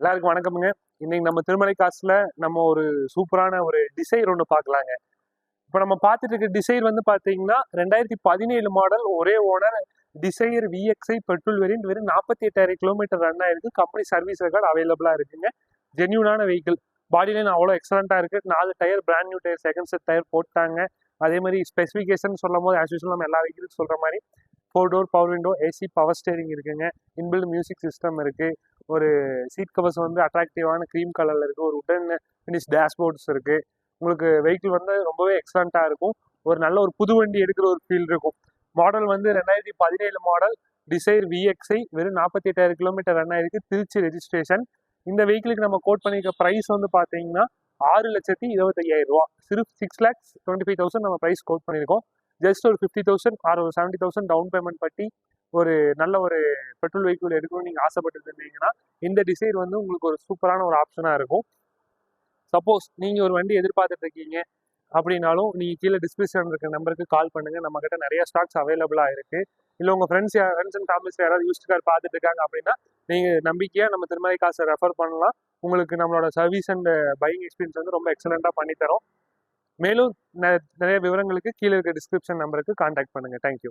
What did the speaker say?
எல்லாருக்கும் வணக்கமுங்க. இன்னைக்கு நம்ம திருமலை காசுல நம்ம ஒரு சூப்பரான ஒரு டிசைர் ஒன்று பார்க்கலாங்க. இப்போ நம்ம பார்த்துட்டு இருக்க டிசைர் வந்து பார்த்தீங்கன்னா 2017 மாடல், ஒரே owner, Dzire VXI petrol variant, வெறும் 48,000 கிலோமீட்டர் ரன் ஆயிருக்கு. கம்பெனி சர்வீஸ் ரெக்கார்டு அவைலபிளா இருக்குங்க. ஜென்யூனான வெஹிக்கிள். பாடி லைன் அவ்வளோ எக்ஸலண்டா இருக்கு. 4 tyre brand new tyre, second set tyre போட்டாங்க. அதே மாதிரி ஸ்பெசிஃபிகேஷன் சொல்லும் போது ஆஸ் யூஸ்வல் நம்ம எல்லா வெஹிக்கிளும் சொல்ற மாதிரி 4 door power window, AC, power steering இருக்குங்க. இன்பில்ட் மியூசிக் சிஸ்டம் இருக்கு. ஒரு சீட் கவர்ஸ் வந்து அட்ராக்டிவான க்ரீம் கலர்ல இருக்கு. ஒரு உடன் ஃபினிஷ் டேஷ்போர்ட்ஸ் இருக்கு. உங்களுக்கு வெஹிக்கிள் வந்து ரொம்பவே எக்ஸலண்டா இருக்கும். ஒரு நல்ல ஒரு புது வண்டி எடுக்கிற ஒரு ஃபீல் இருக்கும். மாடல் வந்து 2017 மாடல், டிசைர் விஎக்ஸ்ஐ, வெறும் 48,000 கிலோமீட்டர் ரன் ஆயிருக்கு. திருச்சி ரெஜிஸ்ட்ரேஷன். இந்த வெஹிக்கிளுக்கு நம்ம கோட் பண்ணியிருக்க ப்ரைஸ் வந்து பார்த்தீங்கன்னா 6,25,000 ரூபா. சிர்ஃப் 6,25,000 நம்ம ப்ரைஸ் கோட் பண்ணியிருக்கோம். ஜஸ்ட் ஒரு 50,000 ஆர் ஒரு 70,000 டவுன் பேமெண்ட் பட்டி ஒரு நல்ல ஒரு பெட்ரோல் வெஹிக்கிள் எடுக்கணும்னு நீங்கள் ஆசைப்பட்டு இருந்தீங்கன்னா இந்த டிசைர் வந்து உங்களுக்கு ஒரு சூப்பரான ஒரு ஆப்ஷனாக இருக்கும். சப்போஸ் நீங்கள் ஒரு வண்டி எதிர்பார்த்துட்டு இருக்கீங்க அப்படின்னாலும் நீங்கள் கீழே டிஸ்கிரிப்ஷன் இருக்க நம்பருக்கு கால் பண்ணுங்கள். நம்மக்கிட்ட நிறைய ஸ்டாக்ஸ் அவைலபிளாக இருக்குது. இல்லை உங்கள் ஃப்ரெண்ட்ஸ் அண்ட் ஃபேமிலிஸ் யாராவது யூஸ்ட் கார் பார்த்துட்டு இருக்காங்க அப்படின்னா நீங்கள் நம்பிக்கையாக நம்ம திருமலை காசை ரெஃபர் பண்ணலாம். உங்களுக்கு நம்மளோட சர்வீஸ் அண்ட் பையிங் எக்ஸ்பீரியன்ஸ் வந்து ரொம்ப எக்ஸலண்ட்டாக பண்ணித்தரோம். மேலும் நிறைய விவரங்களுக்கு கீழே இருக்க டிஸ்கிரிப்ஷன் நம்பருக்கு கான்டாக்ட் பண்ணுங்கள். தேங்க்யூ.